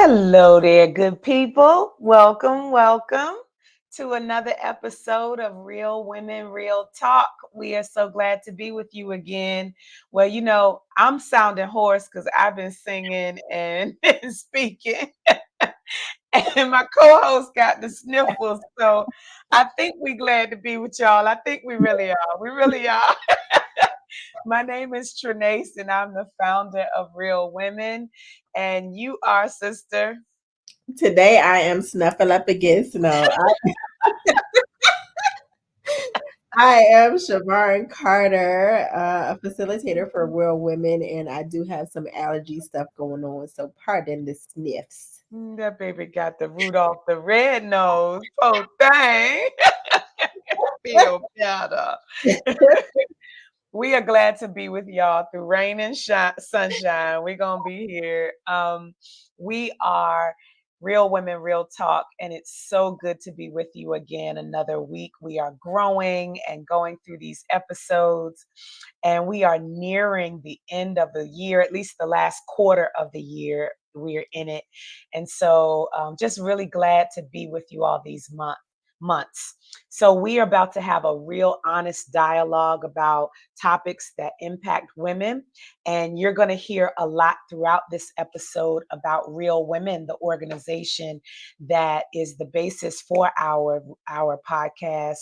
Hello there, good people. Welcome to another episode of Real Women, Real Talk. We are so glad to be with you again. Well, I'm sounding hoarse because I've been singing and, and speaking, and my co host got the sniffles. So I think we're glad to be with y'all. I think we really are. We really are. My name is Trenace, and I'm the founder of Real Women. And you are, sister. Today I am snuffleupagus. No, I am Shavon Carter, a facilitator for Real Women, and I do have some allergy stuff going on, so pardon the sniffs. That baby got the Rudolph the Red Nose. Oh, dang. Feel better. We are glad to be with y'all through rain and sunshine. We're going to be here. We are Real Women, Real Talk, and it's so good to be with you again another week. We are growing and going through these episodes, and we are nearing the end of the year, at least the last quarter of the year. We're in it. And so just really glad to be with you all these months. So we are about to have a real honest dialogue about topics that impact women. And you're going to hear a lot throughout this episode about Real Women, the organization that is the basis for our podcast.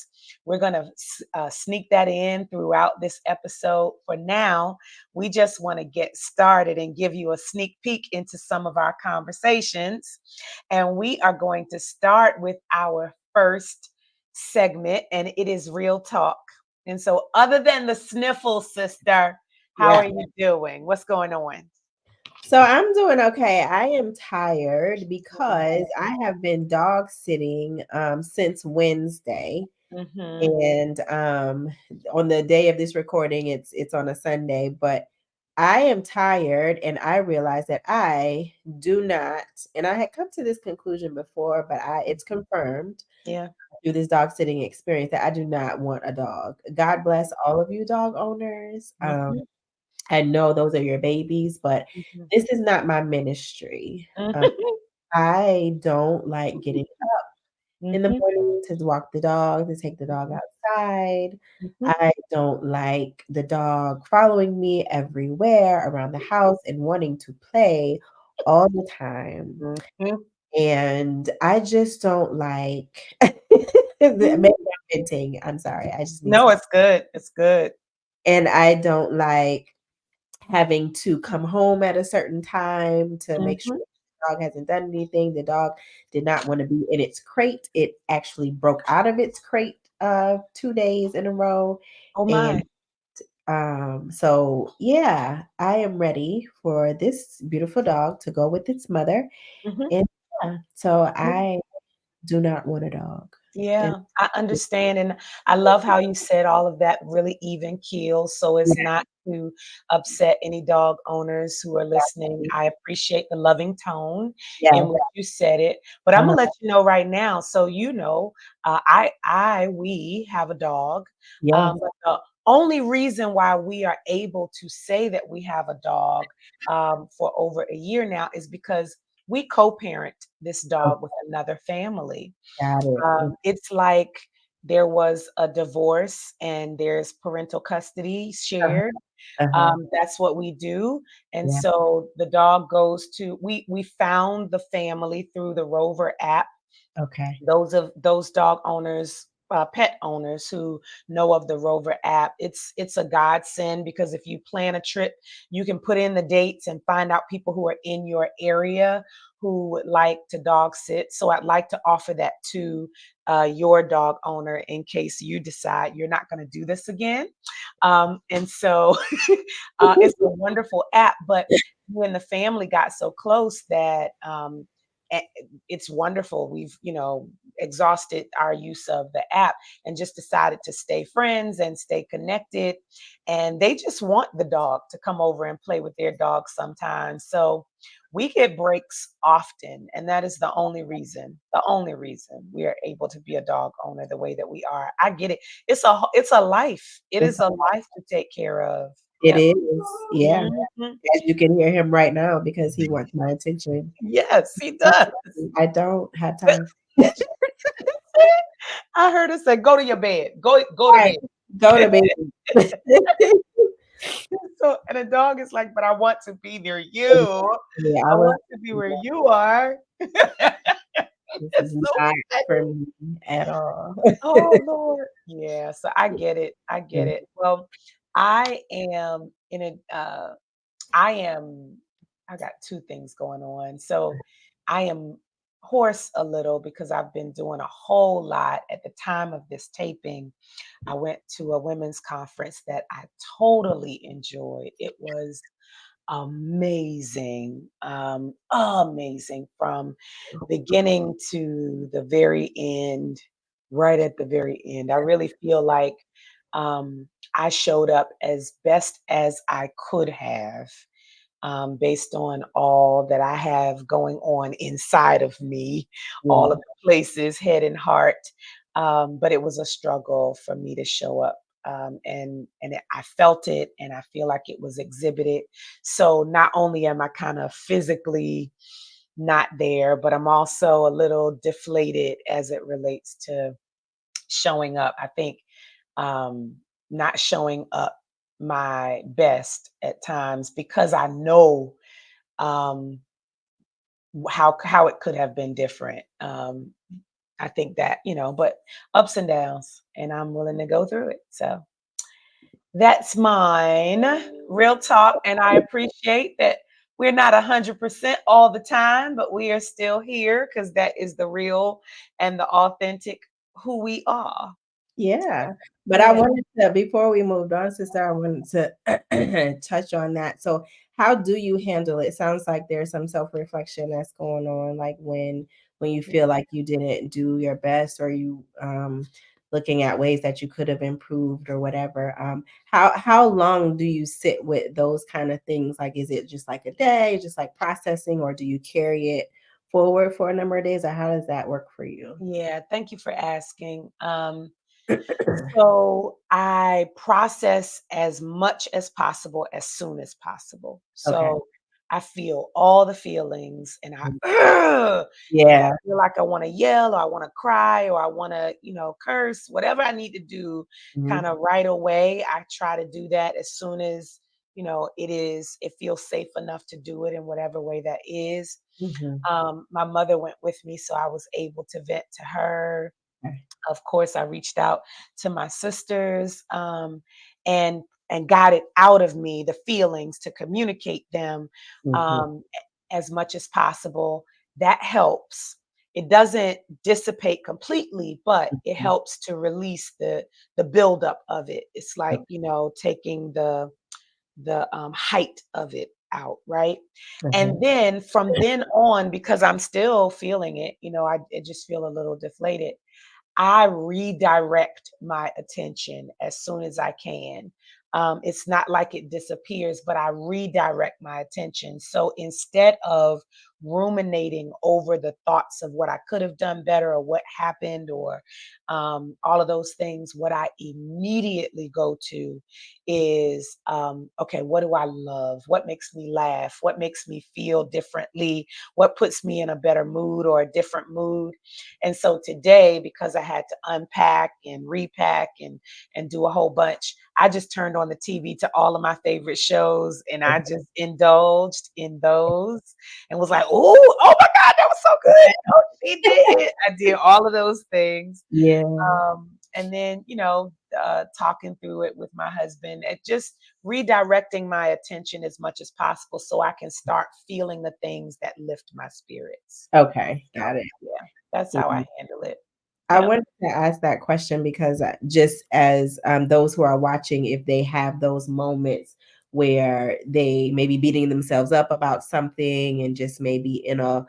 We're going to sneak that in throughout this episode. For now, we just want to get started and give you a sneak peek into some of our conversations. And we are going to start with our first segment, and it is Real Talk. And so, other than the sniffle, sister, how Yeah. are you doing? What's going on? So I'm doing okay. I am tired because I have been dog sitting since Wednesday. Mm-hmm. And on the day of this recording, it's on a Sunday, but I am tired and I realize that I do not, and I had come to this conclusion before, but it's confirmed Yeah. through this dog sitting experience that I do not want a dog. God bless all of you dog owners. Mm-hmm. I know those are your babies, but Mm-hmm. this is not my ministry. Mm-hmm. I don't like getting in the Mm-hmm. morning to walk the dog, to take the dog outside. Mm-hmm. I don't like the dog following me everywhere around the house and wanting to play all the time. Mm-hmm. And I just don't like Mm-hmm. maybe I'm venting. I'm sorry. I just need No, some. it's good. It's good. And I don't like having to come home at a certain time to make Mm-hmm. sure the dog hasn't done anything. The dog did not want to be in its crate. It actually broke out of its crate 2 days in a row. Oh And my. so yeah, I am ready for this beautiful dog to go with its mother. Mm-hmm. And yeah, so I do not want a dog. And Yeah, I understand. And I love how you said all of that really even keel so as yeah, not to upset any dog owners who are listening. I appreciate the loving tone yeah, in which you said it. But I'm uh, gonna let you know right now. So we have a dog. yes, But the only reason why we are able to say that we have a dog for over a year now is because we co-parent this oh, dog with another family. got it. It's like there was a divorce and there's parental custody Uh-huh, shared. uh-huh, That's what we do. And yeah, so the dog goes to we found the family through the Rover app. okay. Those dog owners, pet owners who know of the Rover app, it's a godsend because if you plan a trip, you can put in the dates and find out people who are in your area who would like to dog sit. So I'd like to offer that to your dog owner in case you decide you're not going to do this again. And so it's a wonderful app, but when the family got so close that it's wonderful. We've, exhausted our use of the app and just decided to stay friends and stay connected. And they just want the dog to come over and play with their dog sometimes. So we get breaks often. And that is the only reason we are able to be a dog owner the way that we are. I get it. It's a life. It It's is a life to take care of. It Yep. is. Yeah. Mhm. As you can hear him right now because he wants my attention. Yes, he does. I don't have time. I heard her say, "Go to your bed. Go to Right. bed." Go to bed. So, and the dog is like, "But I want to be near you. Yeah, I I was want to be where you are." this It's is so not for funny. me at all. Oh, Lord. Yeah, so I get it. I get Mm, it. Well, I am in a I am I got 2 things going on. So, I am hoarse a little because I've been doing a whole lot. At the time of this taping, I went to a women's conference that I totally enjoyed. It was amazing, amazing from beginning to the very end, right at the very end. I really feel like I showed up as best as I could have, based on all that I have going on inside of me, all yeah. of the places, head and heart. But it was a struggle for me to show up. I felt it, and I feel like it was exhibited. So not only am I kind of physically not there, but I'm also a little deflated as it relates to showing up. I think um, not showing up my best at times because I know um, how it could have been different. I think that, but ups and downs, and I'm willing to go through it. So that's mine, real talk. And I appreciate that we're not 100% all the time, but we are still here because that is the real and the authentic who we are. Yeah. So, But I yeah. wanted to before we moved on, sister, I wanted to touch on that. So how do you handle it? Sounds like there's some self-reflection that's going on, like when you feel like you didn't do your best or you looking at ways that you could have improved or whatever. How long do you sit with those kind of things? Like is it just like a day, just like processing, or do you carry it forward for a number of days, or how does that work for you? Yeah, thank you for asking. So I process as much as possible as soon as possible. Okay. So I feel all the feelings and Mm, if I yeah. feel like I want to yell or I want to cry or I want to, curse, whatever I need to do Mhm. kind of right away, I try to do that as soon as, it feels safe enough to do it in whatever way that is. Mhm. My mother went with me, so I was able to vent to her. Okay. Of course, I reached out to my sisters, and got it out of me, the feelings, to communicate them Mhm. um, as much as possible. That helps. It doesn't dissipate completely, but it Mhm. helps to release the buildup of it. It's like, Okay. taking the height of it out, right? Uh-huh. And then from then on, because I'm still feeling it, I just feel a little deflated. I redirect my attention as soon as I can. It's not like it disappears, but I redirect my attention. So instead of ruminating over the thoughts of what I could have done better or what happened or all of those things, what I immediately go to is okay, what do I love? What makes me laugh? What makes me feel differently? What puts me in a better mood or a different mood? And so today, because I had to unpack and repack and do a whole bunch, I just turned on the TV to all of my favorite shows and I just indulged in those and was like, oh my God, that was so good. Oh, she did. I did all of those things. Yeah. And then, talking through it with my husband and just redirecting my attention as much as possible so I can start feeling the things that lift my spirits. Okay, So, got it. yeah, that's how Mhm. I handle it. I Yep. wanted to ask that question because just as those who are watching, if they have those moments where they may be beating themselves up about something and just maybe in a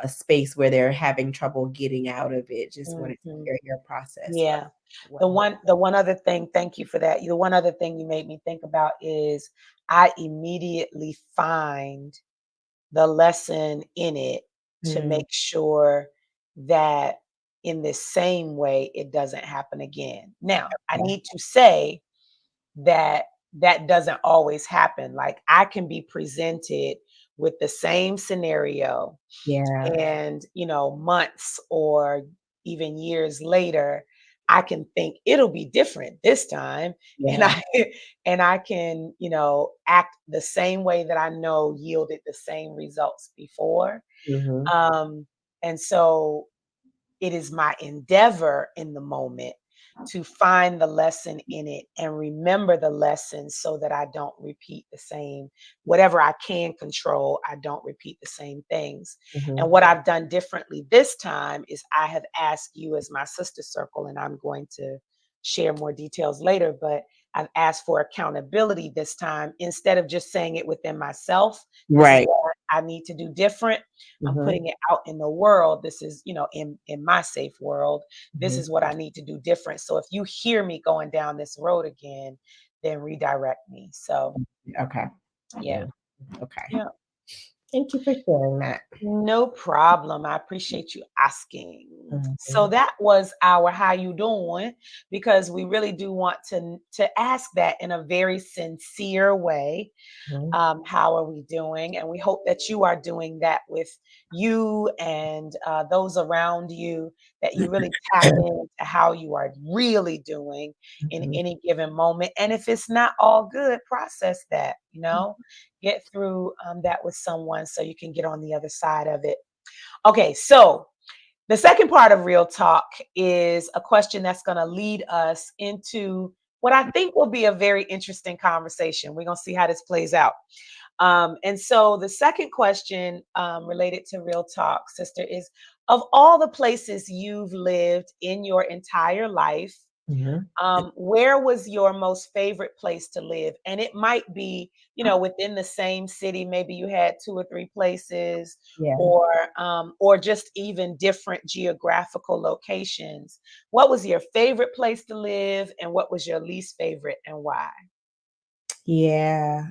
space where they're having trouble getting out of it, just wanted to Mhm. hear your process for Yeah. what The one other thing, thank you for that. The one other thing you made me think about is I immediately find the lesson in it to happened. make sure that in this same way it doesn't happen again. Now, I Okay. need to say that that doesn't always happen. Like I can be presented with the same scenario Yeah. and, months or even years later, I can think it'll be different this time. And Yeah. I and I can, act the same way that I know yielded the same results before. Mhm. Um, and so it is my endeavor in the moment to find the lesson in it and remember the lesson so that I don't repeat the same, whatever I can control, I don't repeat the same things. And Mhm. what I've done differently this time is I have asked you as my sister circle, and I'm going to share more details later, but I've asked for accountability this time instead of just saying it within myself. This is Right. what I need to do different. I'm Mhm. putting it out in the world. This is, in my safe world, this Mhm. is what I need to do different. So if you hear me going down this road again, then redirect me. So Okay. yeah. Yeah. Okay. Yeah. Thank you for sharing that. No problem. I appreciate you asking. So Mhm. that was our how you doing, because we really do want to ask that in a very sincere way. Mhm. How are we doing? And we hope that you are doing that with you and those around you, that you really tap into how you are really doing in Mhm. any given moment. And if it's not all good, process that, get through that with someone so you can get on the other side of it. Okay, so the second part of Real Talk is a question that's going to lead us into what I think will be a very interesting conversation. We're going to see how this plays out. And so the second question related to Real Talk, sister, is of all the places you've lived in your entire life, Mhm. where was your most favorite place to live? And it might be, within the same city. Maybe you had two or three places, Yeah. or just even different geographical locations. What was your favorite place to live, and what was your least favorite, and why? Yeah.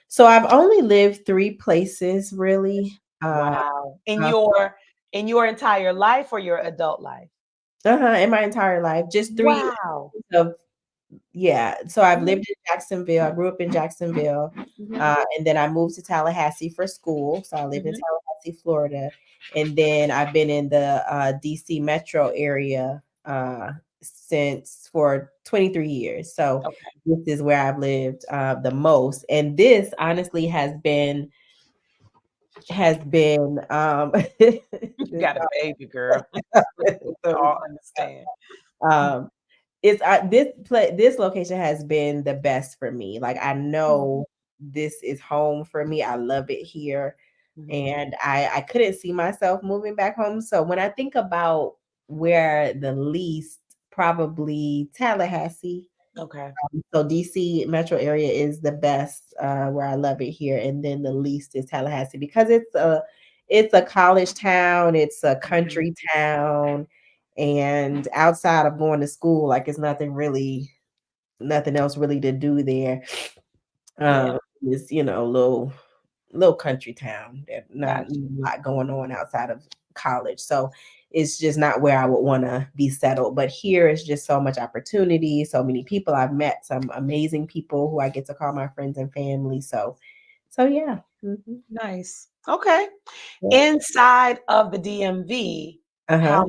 So I've only lived 3 places really. Wow. In Uh, your entire life or your adult life? in my entire life, just 3 Wow. of yeah. So I've Mhm, lived in Jacksonville. I grew up in Jacksonville, mhm, and then I moved to Tallahassee for school. So I lived in mhm. Tallahassee, Florida, and then I've been in the DC metro area since for 23 years. So Okay. this is where I've lived the most, and this honestly has been You this got a baby, girl. We so all understand. um it's this location has been the best for me. Like I Mhm, know this is home for me. I love it here, mhm. and I couldn't see myself moving back home. So when I think about where the least, probably Tallahassee. Okay. So DC metro area is the best, where I love it here, and then the least is Tallahassee because it's a college town, it's a Mhm. country town, and outside of going to school, like it's nothing else really to do there. Yeah, It's little country town that not gotcha. a lot going on outside of college. So it's just not where I would want to be settled. But here is just so much opportunity, so many people. I've met some amazing people who I get to call my friends and family. So yeah. Mhm. Nice. Okay. Yeah. Inside of the DMV, Uh-huh.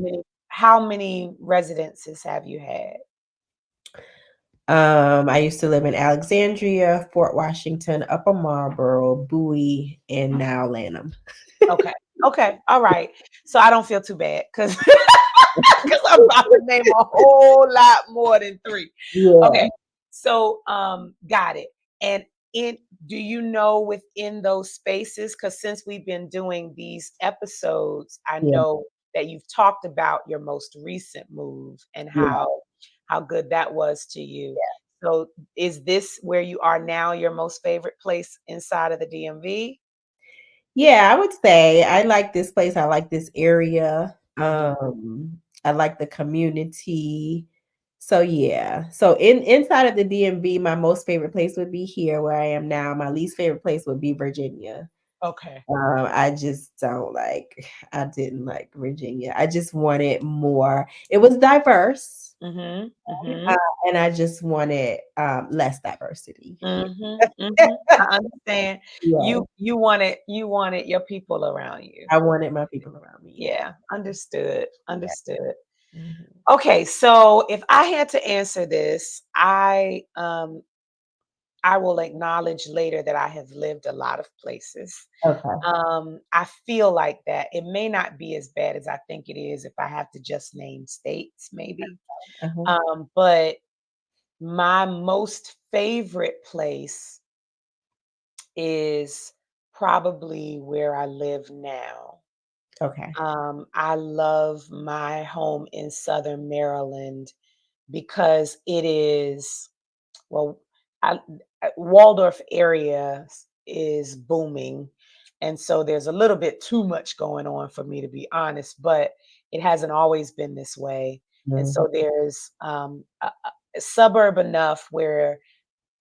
how many residences have you had? I used to live in Alexandria, Fort Washington, Upper Marlboro, Bowie, and now Lanham. Okay. Okay. All right. So I don't feel too bad because because I'm about to name a whole lot more than three. Yeah. Okay. So got it. And in do you know within those spaces, because since we've been doing these episodes, I Yeah. know that you've talked about your most recent move and Yeah. how good that was to you. So is this where you are now your most favorite place inside of the DMV? Yeah, I would say I like this place. I like this area. Mhm. I like the community. So yeah. So inside of the DMV, my most favorite place would be here where I am now. My least favorite place would be Virginia. Okay. I just don't like. I didn't like Virginia. I just wanted more. It was diverse, Mhm. uh, Mhm. and I just wanted less diversity. Yeah. Mhm. Mhm. I understand. Yeah. You wanted your people around you. I wanted my people around me. Yeah. Yeah, understood. Yeah. Understood. Mhm. Okay, so if I had to answer this, I will acknowledge later that I have lived a lot of places. Okay. I feel like that it may not be as bad as I think it is if I have to just name states, maybe. Uh-huh. But my most favorite place is probably where I live now. Okay. I love my home in Southern Maryland because it is, well, I, Waldorf area is booming. And so there's a little bit too much going on for me to be honest, but it hasn't always been this way. And Mhm. so there's a suburb enough where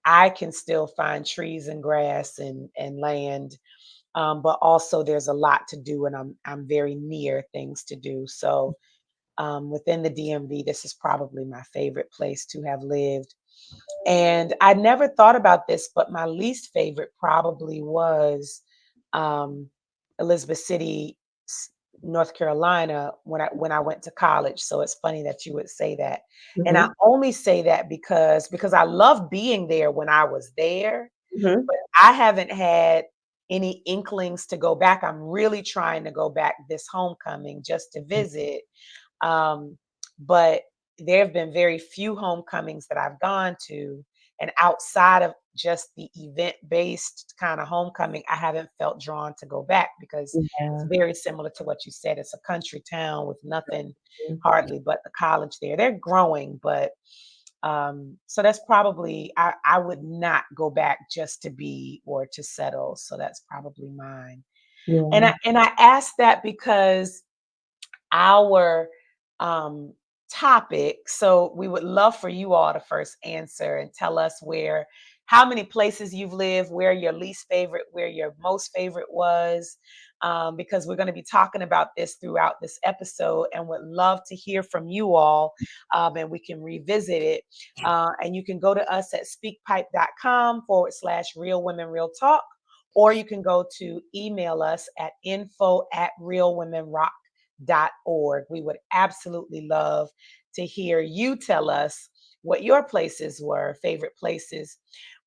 I can still find trees and grass and land, but also there's a lot to do, and I'm very near things to do. So within the DMV, this is probably my favorite place to have lived. And I never thought about this, but my least favorite probably was um, Elizabeth City, S- North Carolina, when I went to college. So it's funny that you would say that. And I Mhm. only say that because I love being there when I was there, Mhm. but I haven't had any inklings to go back. I'm really trying to go back this homecoming just to visit, um, but there have been very few homecomings that I've gone to. And outside of just the event based kind of homecoming, I haven't felt drawn to go back because it's Yeah. very similar to what you said. It's a country town with nothing Mhm. hardly but the college there. They're growing, but so that's probably, I would not go back just to be or to settle. So that's probably mine. And Yeah. I asked that because our um, topic. So we would love for you all to first answer and tell us how many places you've lived, where your least favorite, where your most favorite was, because we're going to be talking about this throughout this episode and would love to hear from you all, and we can revisit it. And you can go to us at speakpipe.com/real women real talk, or you can go to email us at info@realwomenrock.org. We would absolutely love to hear you tell us what your places were, favorite places.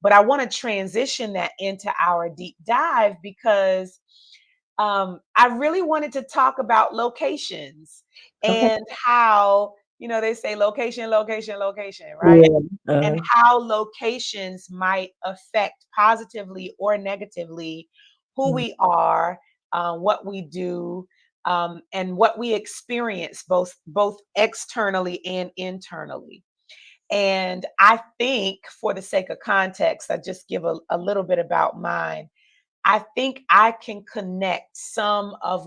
But I want to transition that into our deep dive because I really wanted to talk about locations Okay. and how, they say location, location, location, right? Yeah. And how locations might affect positively or negatively who Mm. we are, what we do, and what we experience both externally and internally. And I think, for the sake of context, I just give a little bit about mine. I think I can connect some of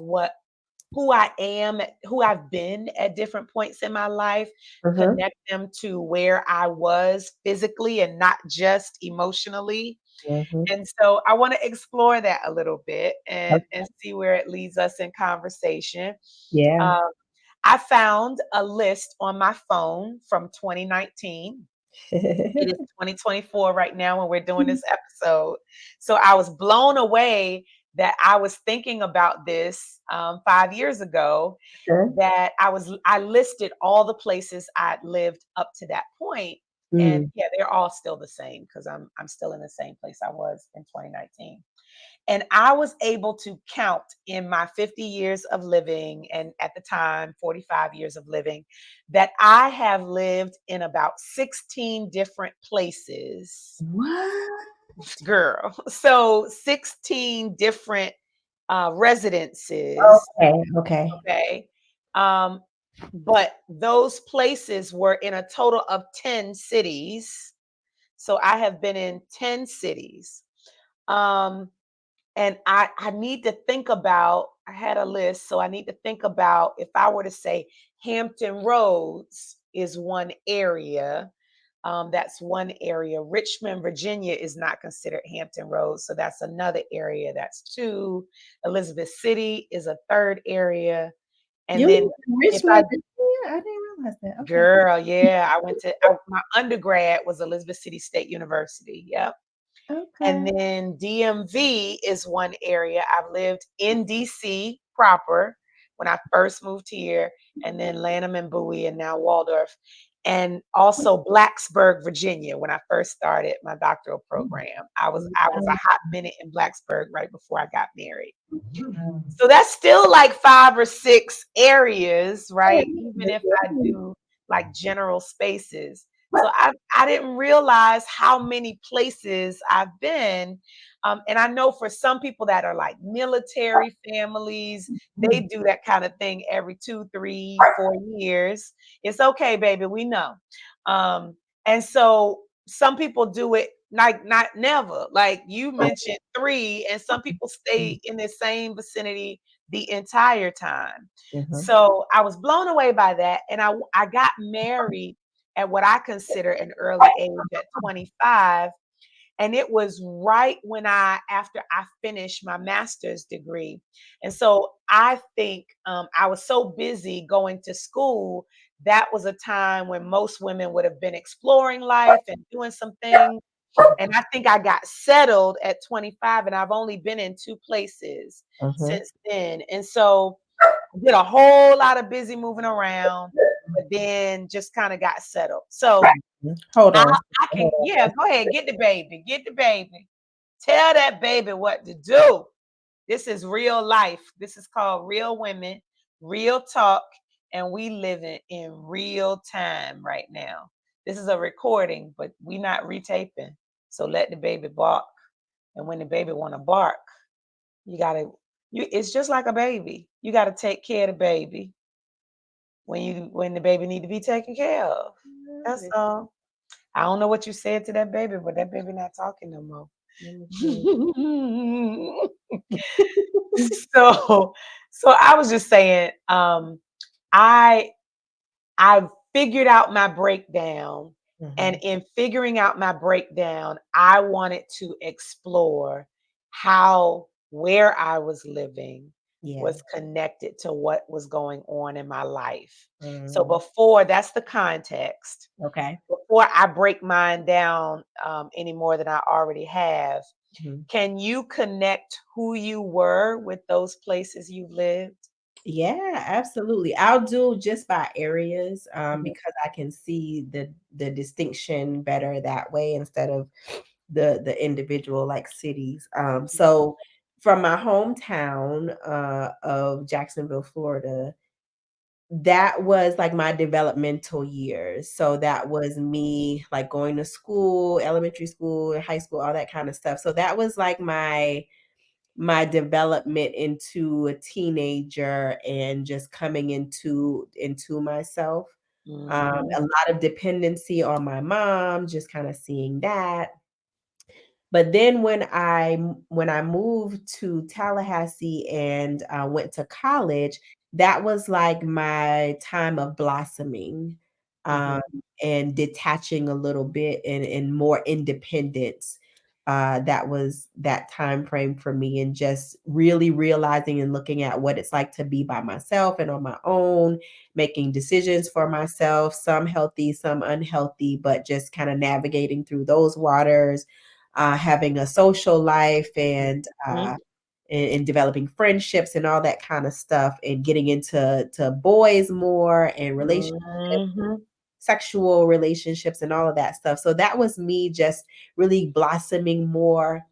who I am, who I've been at different points in my life, Uh-huh. connect them to where I was physically and not just emotionally. Mhm. And so I want to explore that a little bit and Okay. see where it leads us in conversation. Yeah. Um, I found a list on my phone from 2019. It is 2024 right now when we're doing this episode. So I was blown away that I was thinking about this 5 years ago, Sure. that I listed all the places I'd lived up to that point. And Mm. yeah, they're all still the same because I'm still in the same place I was in 2019. And I was able to count in my 50 years of living, and at the time, 45 years of living, that I have lived in about 16 different places, What? girl. So 16 different residences, Okay. Okay. okay? Um, but those places were in a total of 10 cities. So I have been in 10 cities. Um, and I need to think about, I had a list, so I need to think about if I were to say Hampton Roads is one area. That's one area. Richmond, Virginia is not considered Hampton Roads, so that's another area. That's two. Elizabeth City is a third area. And You live then in if I Richmond, Virginia? I didn't realize that. Okay. girl, yeah, my undergrad was Elizabeth City State University. Yep. And Okay. then DMV is one area. I've lived in DC proper when I first moved here, and then Lanham and Bowie, and now Waldorf, and also Blacksburg, Virginia. When I first started my doctoral program, I was a hot minute in Blacksburg right before I got married. Wow. So that's still like 5 or 6 areas, right? Even if I do like general spaces. So I didn't realize how many places I've been. And I know for some people that are like military families, they do that kind of thing every 2, 3, 4 years. It's okay, baby. We know. Um, and so some people do it like not never. Like you mentioned 3, and some people stay in the same vicinity the entire time. Mhm. So I was blown away by that, and I got married at what I consider an early age at 25, and it was right when after I finished my master's degree. And so I think I was so busy going to school, that was a time when most women would have been exploring life and doing some things. And I think I got settled at 25, and I've only been in 2 places Mhm. since then. And so I did a whole lot of busy moving around, but then just kind of got settled. So Hold I on. I Hold can, yeah, go ahead, get the baby, get the baby. Tell that baby what to do. This is real life. This is called Real Women, Real Talk, and we living in real time right now. This is a recording, but we not retaping. So let the baby bark. And when the baby want to bark, you gotta it's just like a baby. You gotta take care of the baby when the baby need to be taken care of. That's on. all. I don't know what you said to that baby, but that baby not talking no more. Let me see. so so I was just saying, I I figured out my breakdown, and Mhm. in figuring out my breakdown, I wanted to explore how where I was living Yeah. was connected to what was going on in my life. So Mm. before, that's the context. Okay. Before I break mine down any more than I already have, Mhm. can you connect who you were with those places you lived? Yeah, absolutely. I'll do just by areas, Mhm, because I can see the distinction better that way instead of the individual like cities. So from my hometown of Jacksonville, Florida, that was like my developmental years. So that was me like going to school, elementary school, high school, all that kind of stuff. So that was like my development into a teenager and just coming into myself. A mhm, lot of dependency on my mom, just kind of seeing that. But then when I moved to Tallahassee and went to college, that was like my time of blossoming, mhm. um, and detaching a little bit and more independence. That was that time frame for me, and just really realizing and looking at what it's like to be by myself and on my own, making decisions for myself, some healthy, some unhealthy, but just kind of navigating through those waters, having a social life and developing friendships and all that kind of stuff, and getting into boys more and relationships, Mhm, sexual relationships and all of that stuff. So that was me just really blossoming more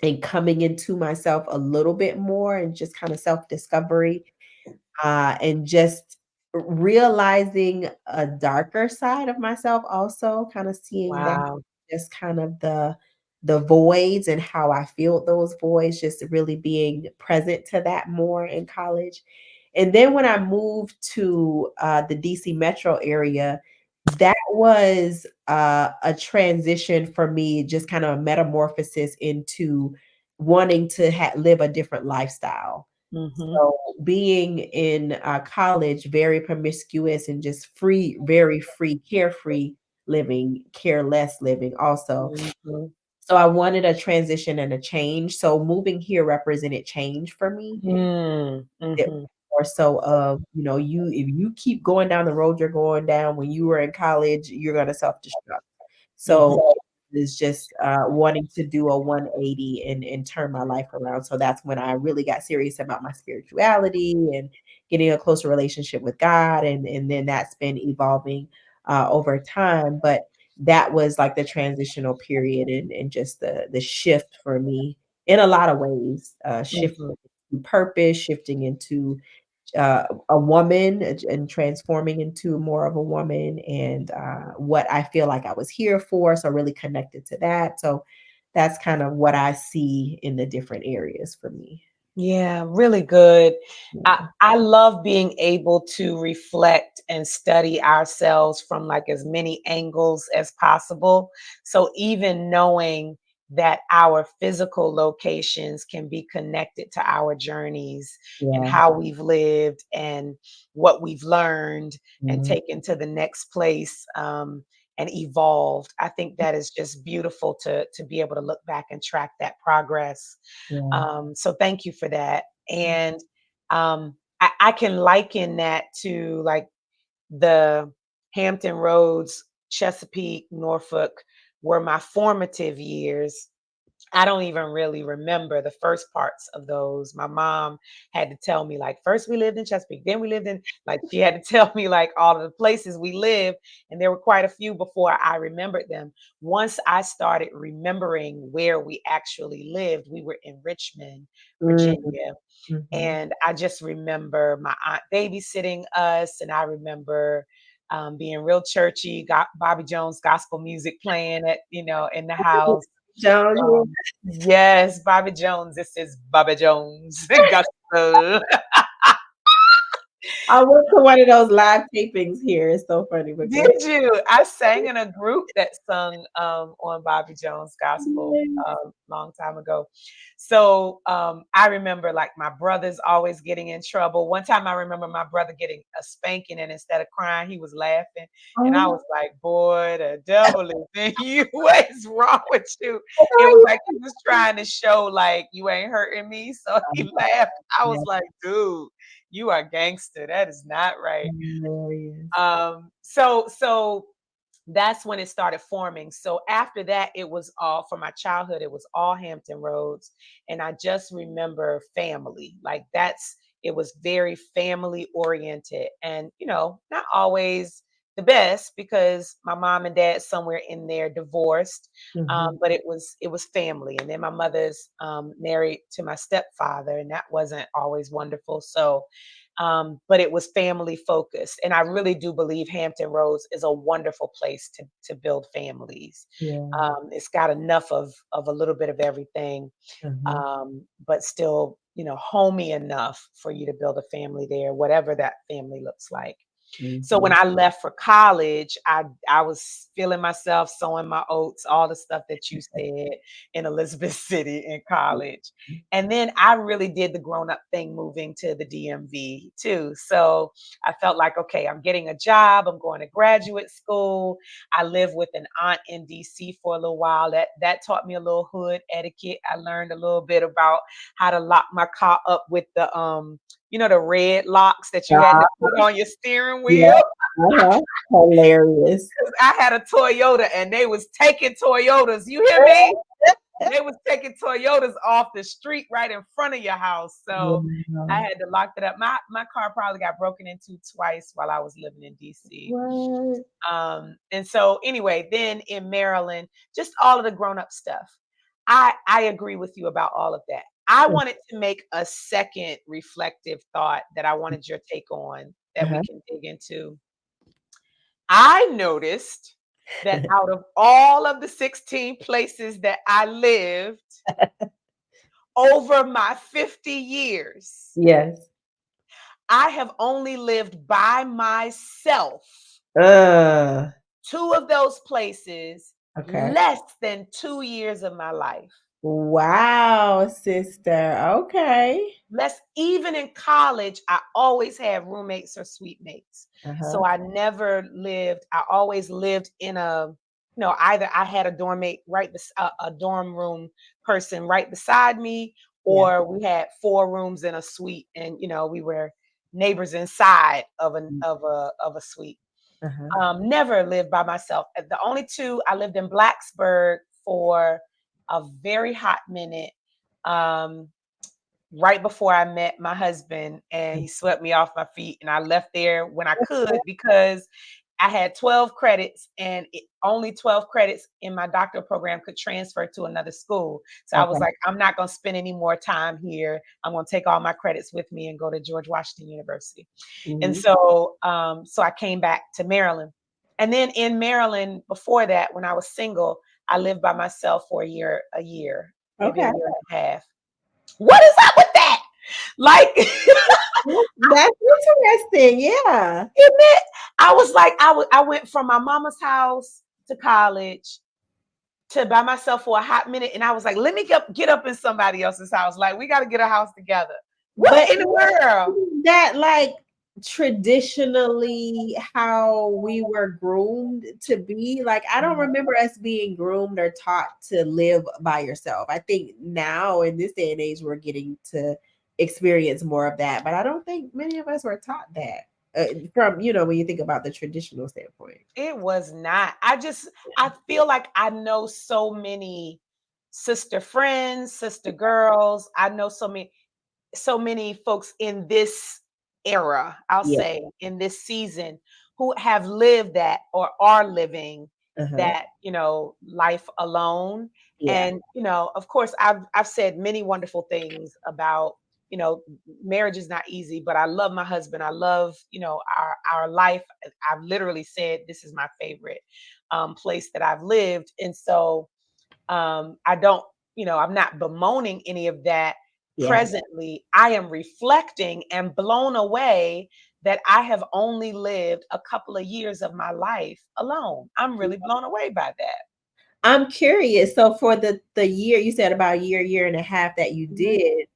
and coming into myself a little bit more, and just kind of self-discovery, and just realizing a darker side of myself also, kind of seeing that, wow. just kind of the voids and how I filled those voids, just really being present to that more in college. And then when I moved to the DC metro area, that was a transition for me, just kind of a metamorphosis into wanting to live a different lifestyle. Mhm, So being in college, very promiscuous and just free, very free, carefree. living, careless living also. Mhm. So I wanted a transition and a change. So moving here represented change for me. Mm, It mhm. more so of, you if you keep going down the road you're going down when you were in college, you're gonna self-destruct. Mhm. So is just wanting to do a 180 and turn my life around. So that's when I really got serious about my spirituality and getting a closer relationship with God. And then that's been evolving over time. But that was like the transitional period and just the shift for me in a lot of ways, shifting Mhm. into purpose, shifting into a woman and transforming into more of a woman and what I feel like I was here for. So really connected to that. So that's kind of what I see in the different areas for me. Yeah, really good. I Yeah. I love being able to reflect and study ourselves from like as many angles as possible. So even knowing that our physical locations can be connected to our journeys and Yeah. how we've lived and what we've learned and Mhm. taken to the next place, and evolved. I think that is just beautiful to be able to look back and track that progress. Yeah. So thank you for that. And I can liken that to like the Hampton Roads, Chesapeake, Norfolk were my formative years. I don't even really remember the first parts of those. My mom had to tell me, like, first we lived in Chesapeake, then we lived in, like, she had to tell me, like, all of the places we lived. And there were quite a few before I remembered them. Once I started remembering where we actually lived, we were in Richmond, Mhm. Virginia. Mhm. And I just remember my aunt babysitting us. And I remember being real churchy, got Bobby Jones gospel music playing at, in the house. Jones, um, yes, Bobby Jones. This is Bobby Jones gospel. I went to one of those live tapings here. It's so funny because Did you? I sang in a group that sung on Bobby Jones gospel long time ago. So I remember like my brothers always getting in trouble. One time I remember my brother getting a spanking, and instead of crying, he was laughing. And I oh, was like, boy, the devil is in you. What is wrong with you? It was like he was trying to show like you ain't hurting me. So he laughed. I was yeah, like, dude, you are gangster. That is not right. hilarious. So that's when it started forming. So after that, it was all for my childhood, it was all Hampton Roads. And I just remember family. Like it was very family oriented. And, not always the best because my mom and dad somewhere in there divorced. Mhm. But it was family. And then my mother's married to my stepfather, and that wasn't always wonderful. So but it was family focused. And I really do believe Hampton Roads is a wonderful place to build families. Yeah. It's got enough of a little bit of everything, Mhm. but still, homey enough for you to build a family there, whatever that family looks like. So when Mhm. I left for college, I was feeling myself, sowing my oats, all the stuff that you said in Elizabeth City in college. And then I really did the grown up thing moving to the DMV too. So I felt like, okay, I'm getting a job, I'm going to graduate school. I lived with an aunt in DC for a little while. That taught me a little hood etiquette. I learned a little bit about how to lock my car up with the red locks that you had to Uh, put on your steering yeah. wheel. Uh-huh. Hilarious. 'Cause I had a Toyota and they was taking Toyotas. You hear me? They was taking Toyotas off the street right in front of your house. So I Wow. had to lock that up. My car probably got broken into twice while I was living in DC. What? And so anyway, then in Maryland, just all of the grown-up stuff. I agree with you about all of that. I wanted to make a second reflective thought that I wanted your take on that we Uh-huh. can dig into. I noticed that out of all of the 16 places that I lived over my 50 years, Yes. I have only lived by myself Uh, two of those places okay. less than 2 years of my life. Wow, sister. Okay. Even in college, I always had roommates or suite mates. Uh-huh. So I always lived in either I had a dorm mate a dorm room person right beside me, Yeah. or we had 4 rooms in a suite, and we were neighbors inside of a suite. Uh-huh. Never lived by myself. The only two, I lived in Blacksburg for a very hot minute. Um, right before I met my husband, and he swept me off my feet, and I left there when I could because I had 12 credits, and only 12 credits in my doctoral program could transfer to another school. So I was Okay. like, I'm not going to spend any more time here. I'm going to take all my credits with me and go to George Washington University. And Hmm. so I came back to Maryland. And then in Maryland, before that, when I was single, I lived by myself for a year, maybe a Okay. year and a half. What is up with that? Like, That's interesting. Yeah. isn't it? I was like, I went from my mama's house to college to by myself for a hot minute, and I was like, let me get up in somebody else's house. Like, we got to get a house together. What But in the world? isn't that like traditionally how we were groomed to be? Like, I don't remember us being groomed or taught to live by yourself. I think now in this day and age, we're getting to experience more of that. But I don't think many of us were taught that from, when you think about the traditional standpoint. It was not. I feel like I know so many sister friends, sister girls. I know so many folks in this era, I'll Yeah. say, in this season, who have lived that or are living Uh-huh. that, life alone. Yeah. And, of course, I've said many wonderful things about, you know, marriage is not easy, but I love my husband. I love, our life. I've literally said this is my favorite place that I've lived. And so I don't, I'm not bemoaning any of that. Yeah. Presently, I am reflecting and blown away that I have only lived a couple of years of my life alone. I'm really blown away by that. I'm curious. So for the year, you said about a year and a half that you Mhm. did,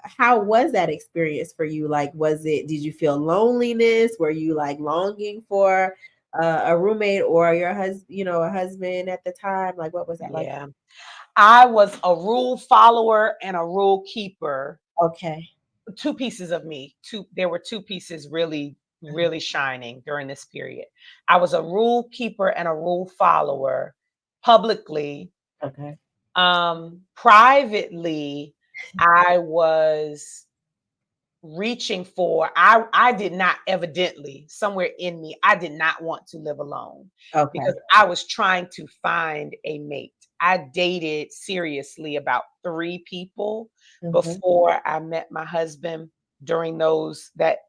how was that experience for you? Like, did you feel loneliness? Were you like longing for a roommate or your husband, a husband at the time? Like, what was that like? Yeah. I was a rule follower and a rule keeper. Okay. Two pieces of me. There were two pieces really, really shining during this period. I was a rule keeper and a rule follower publicly. Okay. Privately, I was reaching for, I did not, evidently somewhere in me, I did not want to live alone Okay. because I was trying to find a mate. I dated seriously about 3 people Mhm. before I met my husband. During those that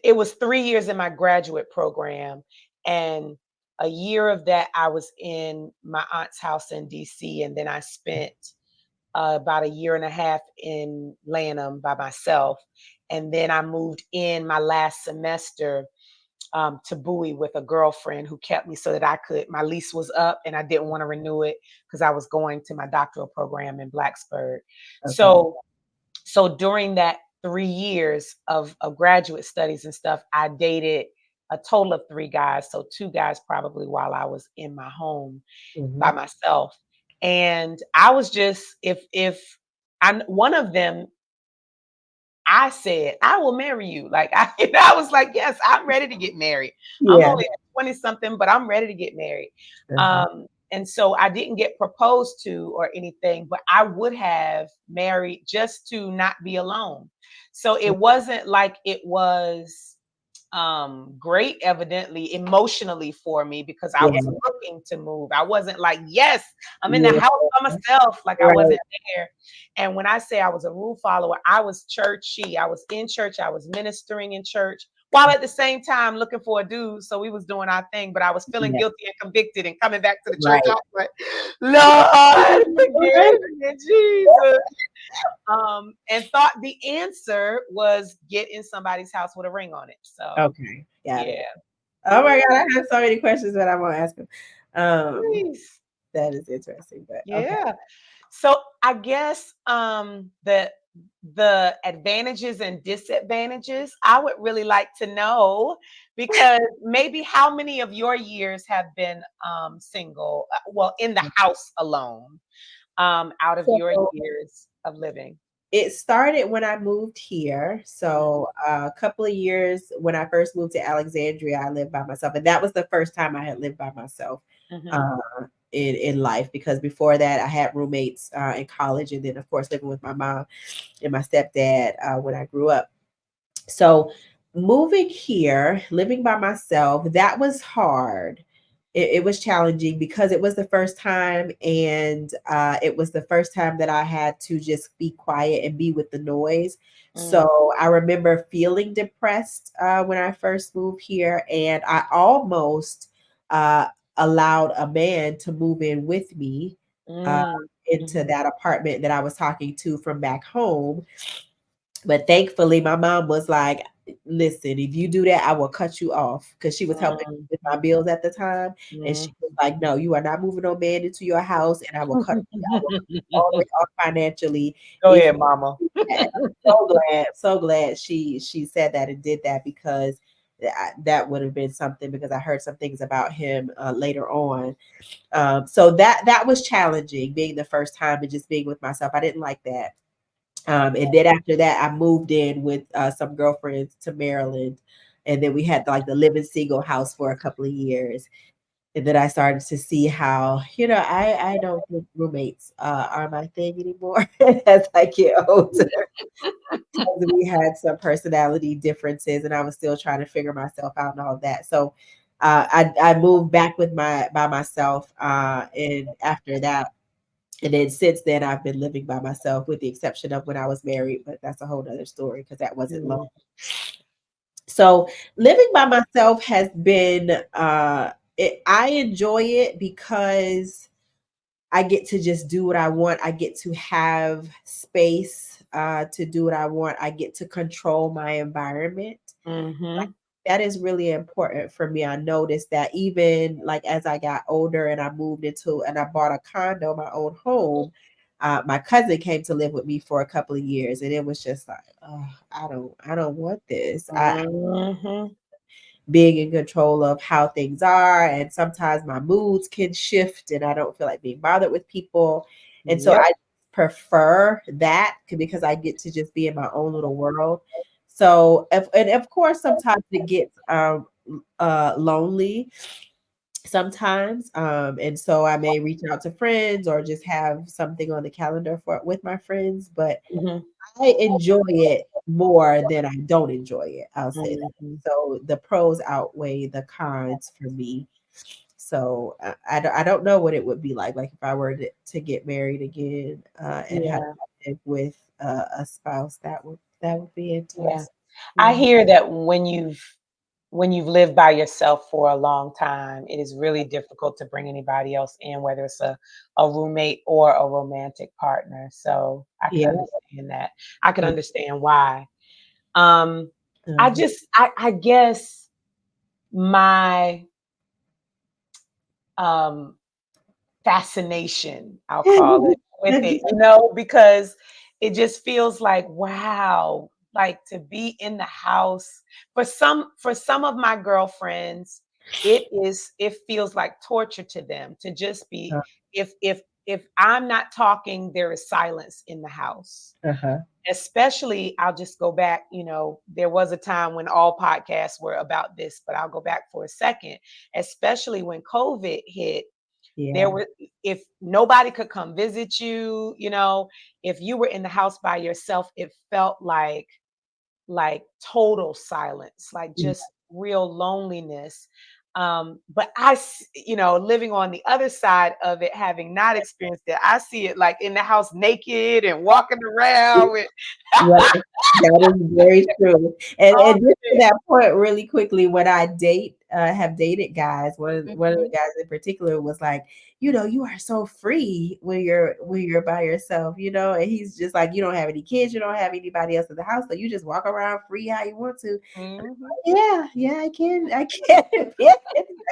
It was 3 years in my graduate program, and a year of that I was in my aunt's house in DC, and then I spent about a year and a half in Lanham by myself. And then I moved in my last semester to Bowie with a girlfriend who kept me so that my lease was up and I didn't want to renew it because I was going to my doctoral program in Blacksburg. Okay. So during that 3 years of graduate studies and stuff, I dated a total of 3 guys. So 2 guys probably while I was in my home by Mhm. myself. And I was just, if I'm one of them, I said, I will marry you. Like I was like, yes, I'm ready to get married. I'm Yeah. only 20 something, but I'm ready to get married. Uh-huh. And so I didn't get proposed to or anything, but I would have married just to not be alone. So it wasn't like it was great, evidently emotionally for me, because I Yeah. was looking to move. I wasn't like, yes, I'm in the Yeah. house by myself. Like, I Right. wasn't there. And when I say I was a rule follower, I was churchy. I was in church. I was ministering in church while at the same time looking for a dude. So we was doing our thing, but I was feeling Yeah. guilty and convicted and coming back to the church. I Right. was like, Lord, forgive me, Jesus. And thought the answer was get in somebody's house with a ring on it. So Okay. Got yeah. it. Oh my God, I have so many questions that I want to ask him. Um, Please. that is interesting, but okay. Yeah. So I guess the advantages and disadvantages, I would really like to know, because maybe how many of your years have been single, well, in the house alone, out of your So years of living. it started when I moved here. Mhm, So a couple of years when I first moved to Alexandria, I lived by myself, and that was the first time I had lived by myself mhm, uh, in life. Because before that, I had roommates in college, and then of course living with my mom and my stepdad when I grew up. So moving here, living by myself, that was hard. It was challenging because it was the first time, and it was the first time that I had to just be quiet and be with the noise. mm, So I remember feeling depressed when I first moved here, and I almost uh, allowed a man to move in with me uh, mm, into mhm, that apartment that I was talking to from back home. But thankfully, my mom was like, listen, if you do that, I will cut you off, because she was helping mm, with my bills at the time. And she mm. was like, no, you are not moving no man into your house, and I will cut you all the way off financially Go if you ahead, mama. do that. And I'm so glad she said that and did that, because that would have been something, because I heard some things about him later on. So that was challenging, being the first time and just being with myself. I didn't like that. And then after that, I moved in with some girlfriends to Maryland. And then we had like the living single house for a couple of years. And then I started to see how, I don't think roommates are my thing anymore as I get older. We had some personality differences, and I was still trying to figure myself out and all of that. So I moved back with by myself. And after that, and then since then, I've been living by myself, with the exception of when I was married, but that's a whole other story because that wasn't long. Mm, So living by myself has been, I enjoy it because I get to just do what I want. I get to have space to do what I want. I get to control my environment. mhm, That is really important for me. I noticed that even like as I got older and I moved into and I bought a condo, my own home, my cousin came to live with me for a couple of years, and it was just like, oh, I don't want this. I mhm, being in control of how things are, and sometimes my moods can shift, and I don't feel like being bothered with people, and so yep, I prefer that because I get to just be in my own little world. So, and of course, sometimes it gets lonely sometimes, and so I may reach out to friends or just have something on the calendar for with my friends, but mhm, I enjoy it more than I don't enjoy it. I'll say that. mhm, So the pros outweigh the cons for me. So I don't know what it would be like if I were to get married again and have yeah, to live with a spouse. That would be yeah. interesting. I Yeah. hear that when you've lived by yourself for a long time, it is really difficult to bring anybody else in, whether it's a roommate or a romantic partner. So I can Yeah. understand that. I can Yeah. understand why. Um, Uh-huh. I guess my um fascination, I'll call it, with it, because it just feels like, wow, like to be in the house. For some of my girlfriends, it feels like torture to them to just be, if I'm not talking, there is silence in the house. Uh-huh. Especially, I'll just go back, there was a time when all podcasts were about this, but I'll go back for a second, especially when COVID hit. There Yeah. were If nobody could come visit you, if you were in the house by yourself, it felt like total silence, like Yeah. just real loneliness. But living on the other side of it, having not experienced it, I see it like in the house naked and walking around with Right. That is very true. And all just to this. that point, really quickly, when I have dated guys, one of the Mhm, guys in particular was like, you are so free when you're by yourself, and he's just like, you don't have any kids, you don't have anybody else in the house, so you just walk around free how you want to. mhm. Yeah, yeah, I can, yeah, I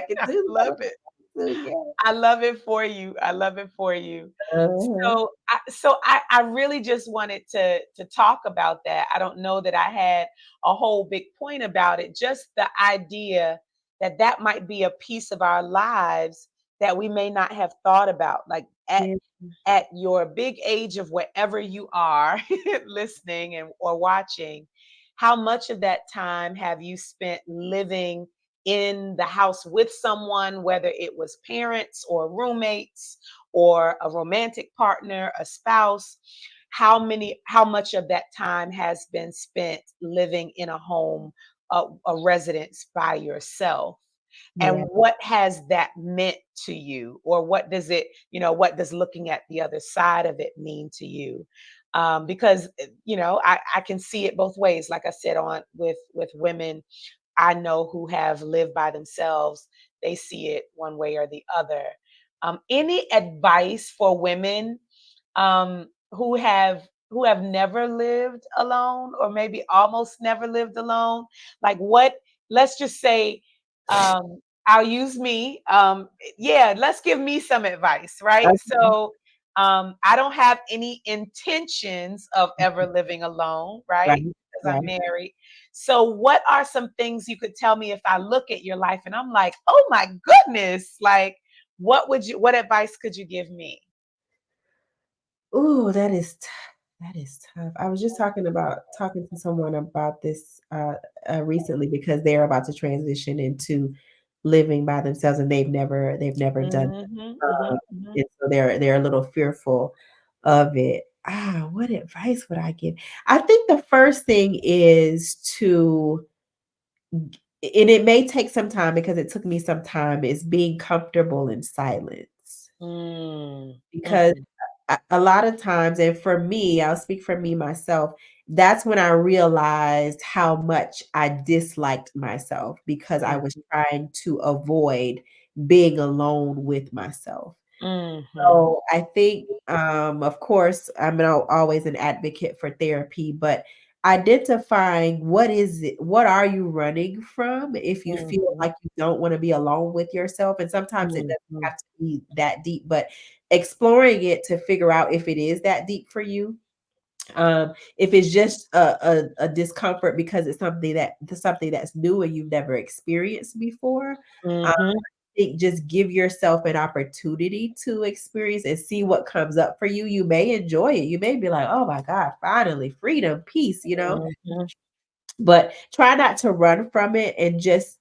can I do that. love it. too. Yeah. I love it for you. I love it for you. Uh-huh. So I really just wanted to talk about that. I don't know that I had a whole big point about it. Just the idea that that might be a piece of our lives that we may not have thought about. Like Yeah. at your big age of wherever you are listening and or watching, how much of that time have you spent living in the house with someone, whether it was parents or roommates or a romantic partner, a spouse? How much of that time has been spent living in a home, a residence by yourself? And Yeah. what has that meant to you? Or what does it, what does looking at the other side of it mean to you? Because I can see it both ways. Like I said, on with women I know who have lived by themselves, they see it one way or the other. Any advice for women who have never lived alone, or maybe almost never lived alone? Like what? Let's just say, I'll use me. Yeah, let's give me some advice, right? Okay. So, I don't have any intentions of ever living alone, right? Right. Because I'm Right. married. So, what are some things you could tell me if I look at your life and I'm like, oh my goodness, like, what advice could you give me? Ooh, that is tough. I was just talking to someone about this recently because they're about to transition into living by themselves and they've never done Mhm, uh, mhm, mhm, and so they're a little fearful of it. What advice would I give? I think the first thing is to and it may take some time because it took me some time, is being comfortable in silence. mm, Because mhm, a lot of times, and for me, I'll speak for me myself, that's when I realized how much I disliked myself because I was mhm, trying to avoid being alone with myself. mhm, So I think, of course, always an advocate for therapy, but identifying what are you running from if you feel mhm, like you don't want to be alone with yourself. And sometimes it doesn't mhm, have to be that deep, but exploring it to figure out if it is that deep for you. If it's just a discomfort because it's something that's new and you've never experienced before, mhm, think just give yourself an opportunity to experience and see what comes up for you. You may enjoy it. You may be like, "Oh my God, finally, freedom, peace," you know? mhm, But try not to run from it and just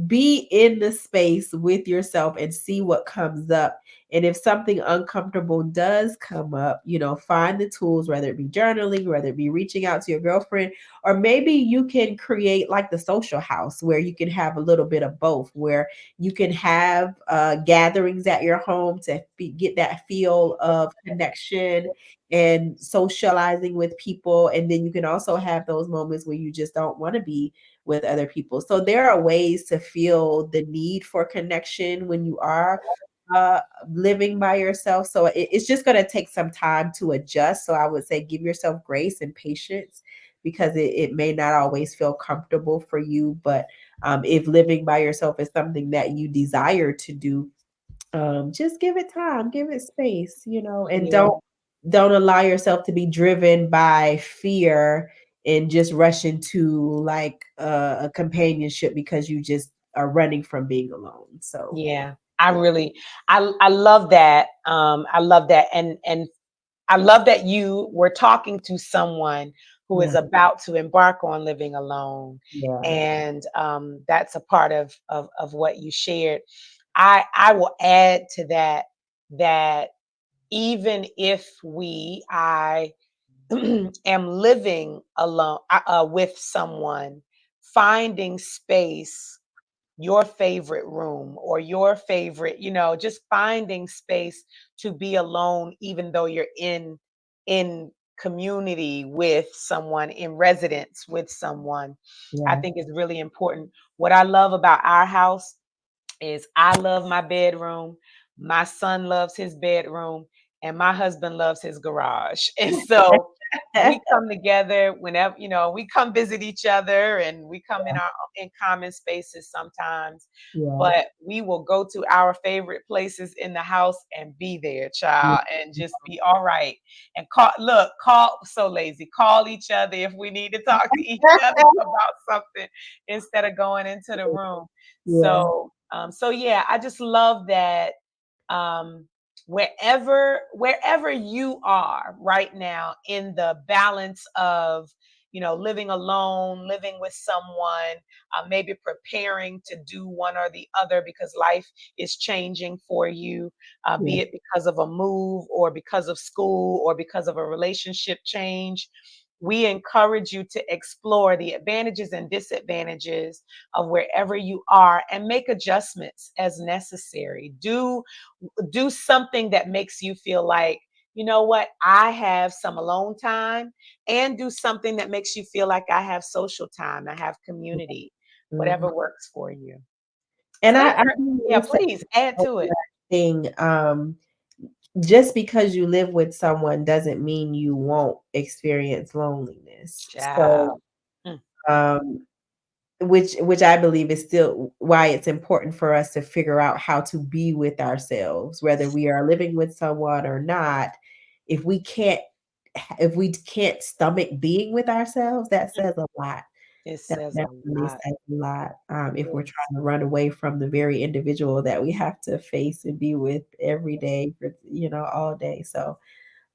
be in the space with yourself and see what comes up. And if something uncomfortable does come up, find the tools, whether it be journaling, whether it be reaching out to your girlfriend, or maybe you can create like the social house where you can have a little bit of both, where you can have gatherings at your home to get that feel of connection and socializing with people. And then you can also have those moments where you just don't want to be with other people. So there are ways to feel the need for connection when you are uh, living by yourself. So it's just going to take some time to adjust. So I would say give yourself grace and patience because it may not always feel comfortable for you. But if living by yourself is something that you desire to do, just give it time, give it space, and yeah, don't allow yourself to be driven by fear and just rush into like a companionship because you just are running from being alone. So yeah. I yeah, really, I love that. I love that, and I love that you were talking to someone who is yeah, about to embark on living alone, yeah, and that's a part of what you shared. I will add to that that even if I am living alone, with someone, finding space, your favorite room or your favorite, just finding space to be alone, even though you're in community with someone, in residence with someone, I yeah. think is really important. What I love about our house is I love my bedroom, my son loves his bedroom, and my husband loves his garage. And so we come together whenever, we come visit each other and we come in common spaces sometimes, Yeah. but we will go to our favorite places in the house and be there, Yeah. child, and just be all right. And call so lazy. Call each other if we need to talk to each other about something instead of going into the room. Yeah. So yeah, I just love that. Um, wherever you are right now in the balance of living alone, living with someone, maybe preparing to do one or the other because life is changing for you, Yeah. be it because of a move or because of school or because of a relationship change. We encourage you to explore the advantages and disadvantages of wherever you are and make adjustments as necessary. Do something that makes you feel like, you know what, I have some alone time, and do something that makes you feel like I have social time, I have community, Mhm. whatever works for you. And So I yeah, you said please add to it. thing, just because you live with someone doesn't mean you won't experience loneliness. So, Ciao. Mm, um, which I believe is still why it's important for us to figure out how to be with ourselves, whether we are living with someone or not. If we can't, if we can't stomach being with ourselves, that mm. says a lot. It That says a definitely lot. says a lot, if we're Yes. trying to run away from the very individual that we have to face and be with every day for, all day. So,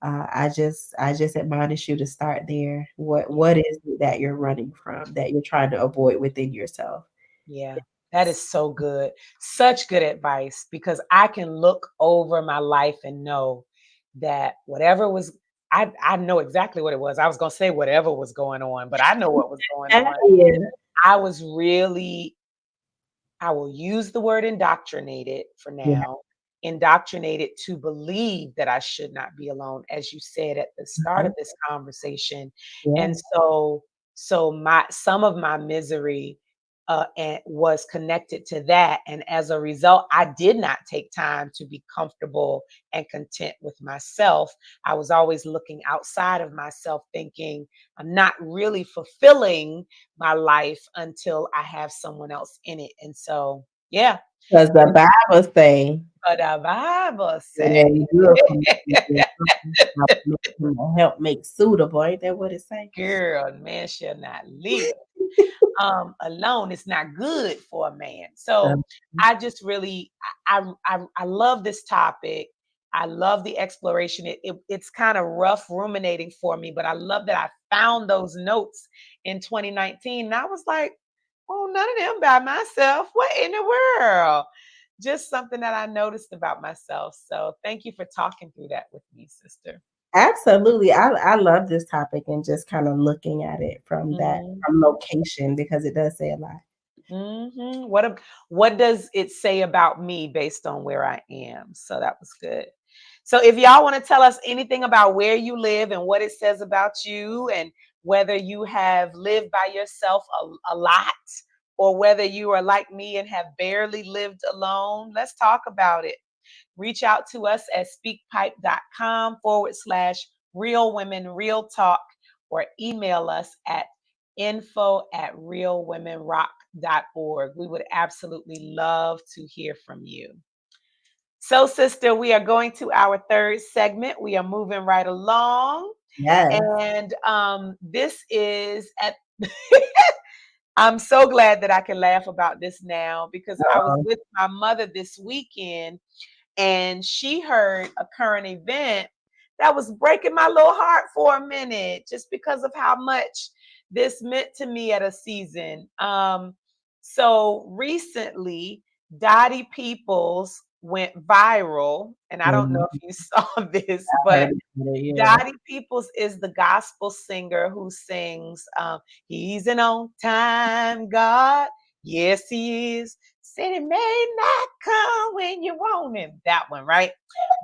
I just admonish you to start there. What Yeah. is it that you're running from, that you're trying to avoid within yourself? Yeah, that is so good. Such good advice, because I can look over my life and know that whatever was, I know exactly what it was. I was going to say whatever was going on, but I know what was going on. Yeah. I was really, I will use the word indoctrinated for Yeah. now, indoctrinated to believe that I should not be alone, as you said at the start Uh-huh. of this conversation. And Yeah. so some of my misery and was connected to that. And as a result, I did not take time to be comfortable and content with myself. I was always looking outside of myself, thinking I'm not really fulfilling my life until I have someone else in it. And so, yeah, Because it the is Bible say what the Bible it say. ain't good for me to be alone. I will make him help make suitable. Ain't that what it say? Girl, man shall not live alone. It's not good for a man. So Um, I just really, I love this topic. I love the exploration. It's kind of rough ruminating for me, but I love that I found those notes in 2019. And I was like, oh, none of them by myself. What in the world? Just something that I noticed about myself. So thank you for talking through that with me, sister. Absolutely. I love this topic and just kind of looking at it from that from Mhm. location because it does say a lot. Mhm. What does it say about me based on where I am? So that was good. So if y'all want to tell us anything about where you live and what it says about you, and whether you have lived by yourself a lot, or whether you are like me and have barely lived alone, let's talk about it. Reach out to us at speakpipe.com/real women real talk, or email us at info@realwomenrock.org. We would absolutely love to hear from you. So, sister, we are going to our third segment. We are moving right along. Yes. And this is at I'm so glad that I can laugh about this now, because I was Uh-oh. with my mother this weekend and she heard a current event that was breaking my little heart for a minute, just because of how much this meant to me at a season. So recently, Dottie Peoples went viral, and I don't know Mhm. if you saw this, I but heard about it, yeah. Dottie Peoples is the gospel singer who sings, He's an on time God. Yes, He is. Said it may not come when you want Him. That one, right?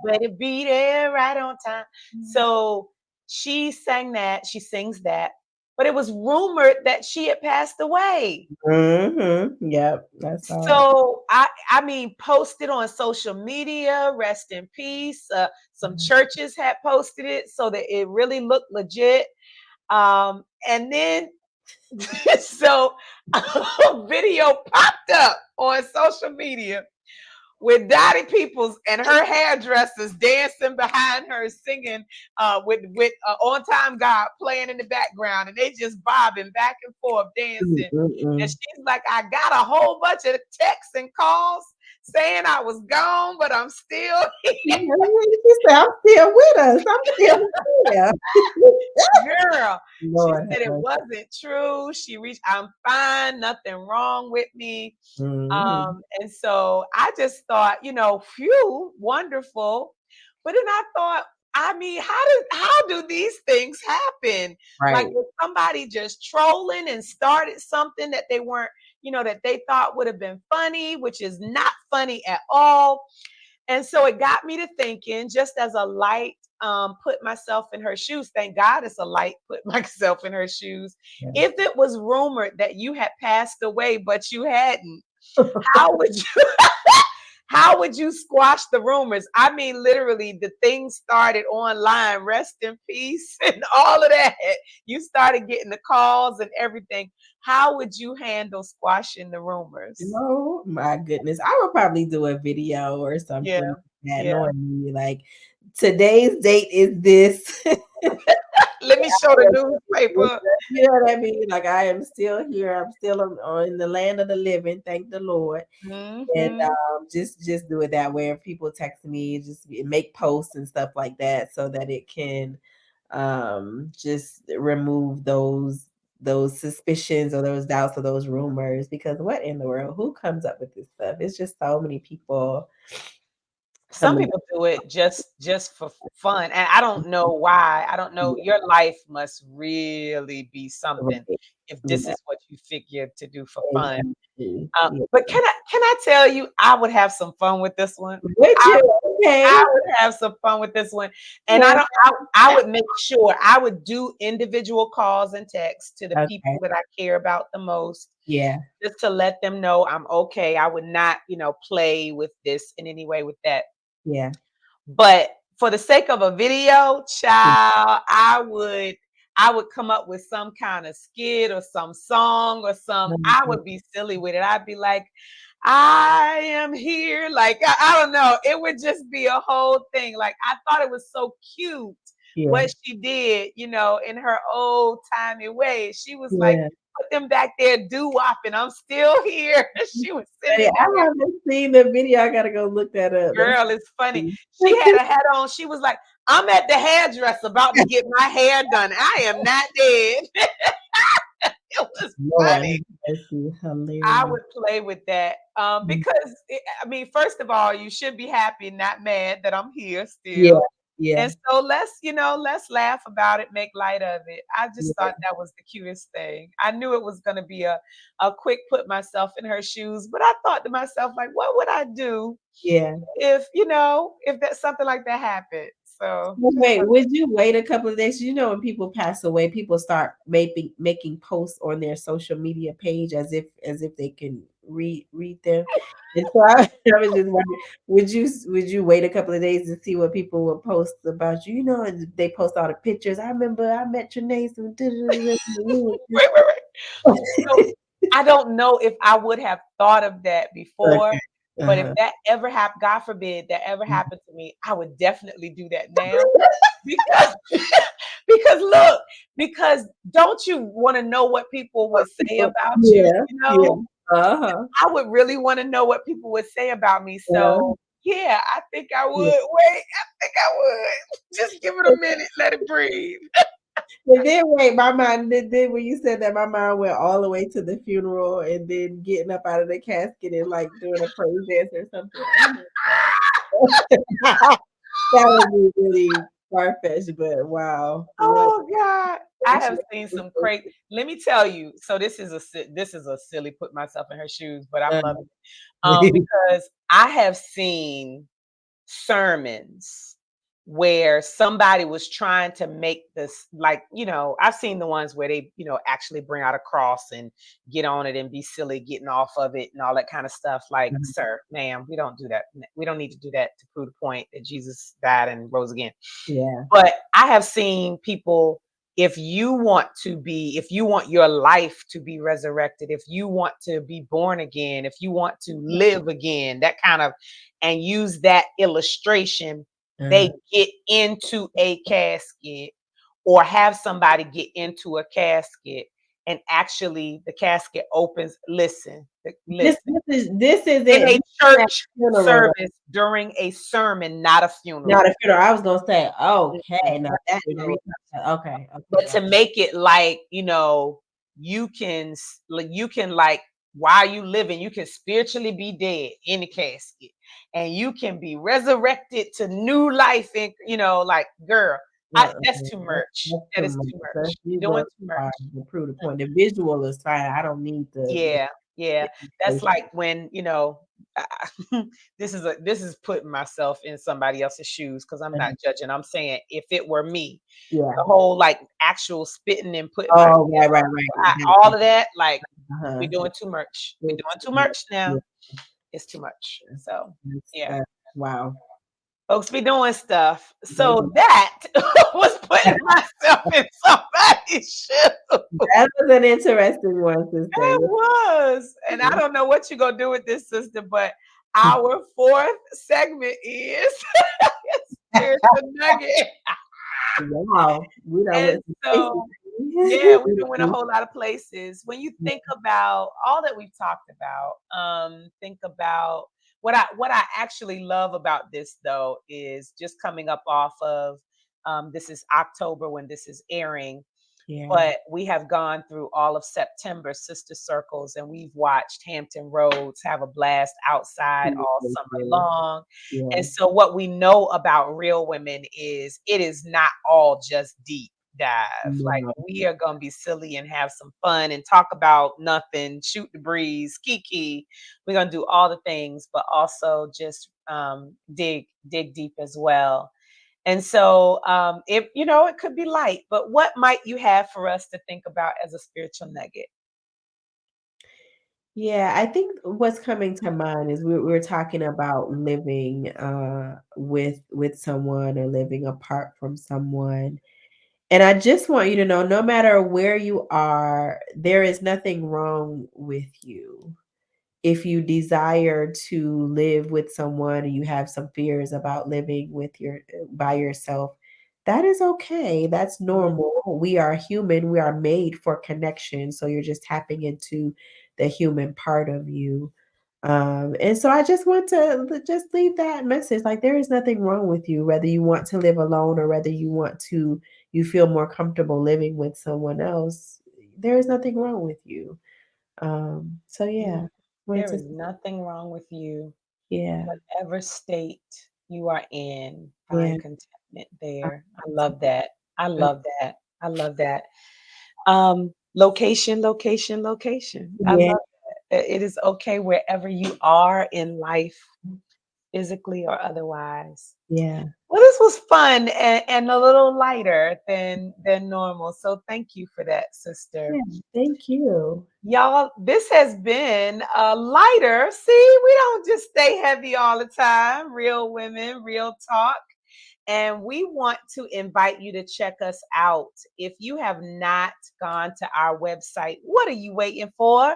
But it be there right on time. So she sang that, she sings that, but it was rumored that she had passed away. Mhm. Yep, I saw it. So I mean, posted on social media, rest in peace. Some churches had posted it so that it really looked legit. And then so a video popped up on social media with Dottie Peoples and her hairdressers dancing behind her, singing with On Time God playing in the background, and they just bobbing back and forth dancing. And she's like, I got a whole bunch of texts and calls saying I was gone, but I'm still here. She said, I'm still with us. I'm still here. Girl, Lord, she said it wasn't true. She reached, I'm fine, nothing wrong with me. And so I just thought, phew, wonderful. But then I thought, I mean, how do these things happen? Like, right. was somebody just trolling and started something that they weren't, that they thought would have been funny, which is not funny at all. And so it got me to thinking, just as a light, put myself in her shoes. Thank God it's a light, put myself in her shoes. Yeah. If it was rumored that you had passed away, but you hadn't, how would you how would you squash the rumors? I mean, literally, the thing started online, rest in peace, and all of that. You started getting the calls and everything. How would you handle squashing the rumors? Oh my goodness. I would probably do a video or Yeah, something that yeah. knowing me, like today's date is this. Let me show the newspaper. You know what I mean? Like I am still here. I'm still in the land of the living. Thank the Lord. And Mm-hmm. just do it that way. If people text me, just make posts and stuff like that, so that it can just remove those suspicions or those doubts or those rumors. Because what in the world? Who comes up with this stuff? It's just so many people Some coming people do it just for fun, and I don't know why. I don't know. Your life must really be up something with if it. this Yeah, is what you figure to do for fun. exactly. But can I tell you, I would have some fun with this one. Would I you? Okay. I would have some fun with this one, and Yeah. I would make sure I would do individual calls and texts to the Okay. people that I care about the most, Yeah. just to let them know I'm okay. I would not, play with this in any way with that. Yeah. But for the sake of a video, child, I would come up with some kind of skit or some song or I would be silly with it. I'd be like, I am here. Like, I don't know. It would just be a whole thing. Like, I thought it was so cute Yeah. what she did, in her old timey way. She was like, Yeah. put them back there doo-wopping. I'm still here. She was Hey, sitting I there. haven't seen the video. I gotta go look that up. That's Girl, it's funny. funny. She had a hat on. She was like, I'm at the hairdresser about to get my hair done. I am not dead. It was Lord, funny. that's I hilarious. would play with that because, I mean, first of all, you should be happy, not mad that I'm here Yeah, still. yeah, And so let's laugh about it, make light of it. I just yeah, thought that was the cutest thing. I knew it was going to be a quick put myself in her shoes, but I thought to myself, like, what would I do yeah. if that something like that happened? So Well, just wait, want would you wait a couple of days? You know, when people pass away, people start making posts on their social media page as if they can read them. And so I was just wondering, would you wait a couple of days to see what people will post about you? You know, and they post all the pictures. I remember I met Trenace and wait, wait, wait. So I don't know if I would have thought of that before, okay. but if Uh-huh. that ever happened, God forbid that ever happened to me, I would definitely do that now because because look, because don't you want to know what people would say about you? Yeah, yeah. Uh-huh. I would really want to know what people would say about me. Uh-huh. So yeah, I think I would. Yeah. Wait, I think I would. Just give it a minute, let it breathe. And then wait, my mind then when you said that, my mind went all the way to the funeral and then getting up out of the casket and like doing a praise dance or something. Oh my God. That would be really far-fetched, but wow. What Oh God, I have seen some crazy. Let me tell you. So this is a silly put myself in her shoes, but I'm loving it. Because I have seen sermons where somebody was trying to make this, like, you know, I've seen the ones where they, you know, actually bring out a cross and get on it and be silly getting off of it and all that kind of stuff. Like, Mhm. sir, ma'am, we don't do that. We don't need to do that to prove the point that Jesus died and rose again. Yeah. But I have seen people, if you want your life to be resurrected, if you want to be born again, if you want to live again, that kind of, and use that illustration, Uh, they get into a casket or have somebody get into a casket, and actually the casket opens. this Listen, this is in it. a This is that church funeral, right? service during a sermon, not a Not funeral. a funeral. I was gonna say, okay, Mm-mm, now not a that now funeral. you okay, okay, But got to make it like, you know, you can, like, while you living, you can spiritually be dead in the casket, and you can be resurrected to new life. And, you know, like, girl, that's too much. That's That too is much. too That's much. You're doing visual too much. to prove the point. The visual is fine. I don't need the Yeah, yeah. That's illustration. like when, you know, this is putting myself in somebody else's shoes, because I'm not judging. I'm saying, if it were me, Yeah. the whole, like, actual spitting and putting my Oh, hands right. on all of that, like, we're Uh-huh. doing too much. We're It's doing too yeah, much yeah, now. It's too much. So, yeah. that wow. Folks be doing stuff. They do. So that was putting myself in somebody's shoes. That was an interesting one, sister. It was. And I don't know what you're gonna do with this, sister, but our fourth segment is spiritual nugget. Wow. We done And went some places. so, yeah, we done went a whole lot of places. When you think about all that we've talked about, think about what I actually love about this, though, is just coming up off of, this is October when this is airing, Yeah. but we have gone through all of September, sister circles, and we've watched Hampton Roads have a blast outside all summer long. Yeah. And so what we know about Real Women is it is not all just deep dive. Like, No. we are going to be silly and have some fun and talk about nothing, shoot the breeze, kiki. We're going to do all the things, but also just dig deep as well. And so, it, you know, it could be light, but what might you have for us to think about as a spiritual nugget? Yeah, I think what's coming to mind is we're talking about living with someone or living apart from someone. And I just want you to know, no matter where you are, there is nothing wrong with you. If you desire to live with someone and you have some fears about living with your by yourself, that is okay. That's Mhm. normal. We are human. We are made for connection. So you're just tapping into the human part of you. And so I just want to just leave that message. Like, there is nothing wrong with you, whether you want to live alone or whether you feel more comfortable living with someone else. There is nothing wrong with you. So yeah, Mm. wanted There to is nothing wrong with you. yeah, Whatever state you are in, yeah, find contentment uh, there. I love that. I love that. I love that. Location, location, location. I yeah, love that. It is okay wherever you are in life, physically or otherwise. yeah, Well, this was fun and a little lighter than normal. So thank you for that, sister. yeah. Thank you. Y'all, this has been lighter. See, we don't just stay heavy all the time. Real women, real talk. And we want to invite you to check us out. If you have not gone to our website, what are you waiting for?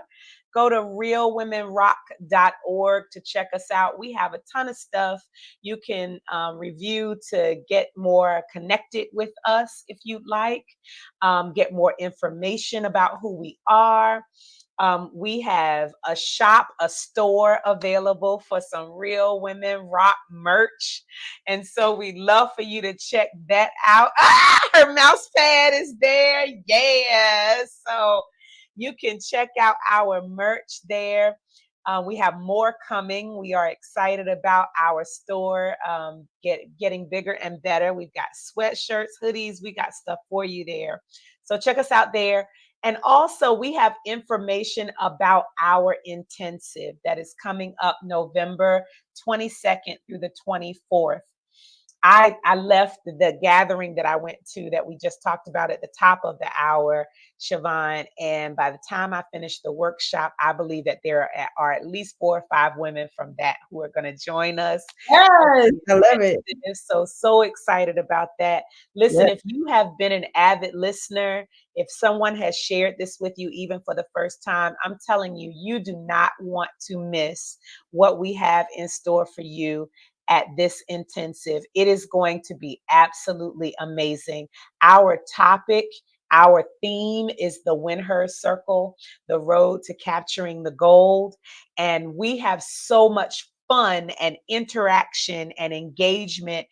Go to realwomenrock.org to check us out. We have a ton of stuff you can review to get more connected with us if you'd like, get more information about who we are. We have a shop, a store available for some Real Women Rock merch. And so we'd love for you to check that out. Ah, her mouse pad is there. Yes. So you can check out our merch there. We have more coming. We are excited about our store getting bigger and better. We've got sweatshirts, hoodies. We got stuff for you there. So check us out there. And also, we have information about our intensive that is coming up November 22nd through the 24th. I left the gathering that I went to that we just talked about at the top of the hour, Shavon, and by the time I finished the workshop, I believe that there are at least 4 or 5 women from that who are gonna join us. Yes, I love it. So excited about that. Listen, Yep. if you have been an avid listener, if someone has shared this with you even for the first time, I'm telling you, you do not want to miss what we have in store for you at this intensive. It is going to be absolutely amazing. Our topic, our theme is the Win Her Circle, the road to capturing the gold. And we have so much fun and interaction and engagement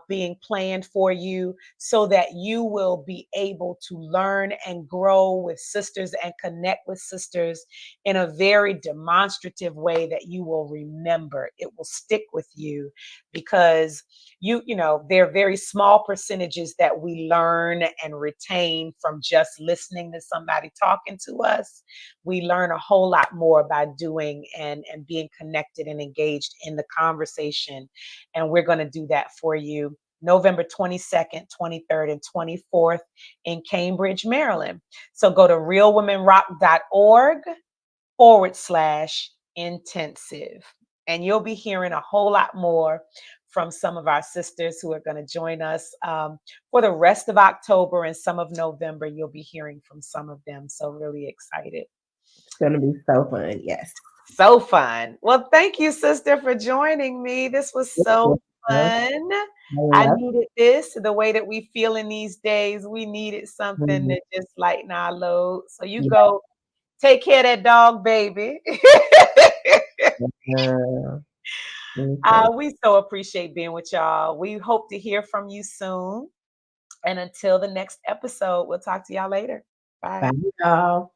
being planned for you so that you will be able to learn and grow with sisters and connect with sisters in a very demonstrative way that you will remember. It will stick with you because there are very small percentages that we learn and retain from just listening to somebody talking to us. We learn a whole lot more by doing and being connected and engaged in the conversation. And we're going to do that for you November 22nd, 23rd, and 24th in Cambridge, Maryland. So go to realwomenrock.org/intensive. And you'll be hearing a whole lot more from some of our sisters who are going to join us for the rest of October and some of November. You'll be hearing from some of them. So really excited. It's gonna be so fun. Yes. So fun. Well, thank you, sister, for joining me. This was so I fun. I love needed this the way that we feel in these days. We needed something it. to just lighten our load. So you Yeah. go take care of that dog, baby. Okay. We so appreciate being with y'all. We hope to hear from you soon. And until the next episode, we'll talk to y'all later. Bye. Bye, y'all.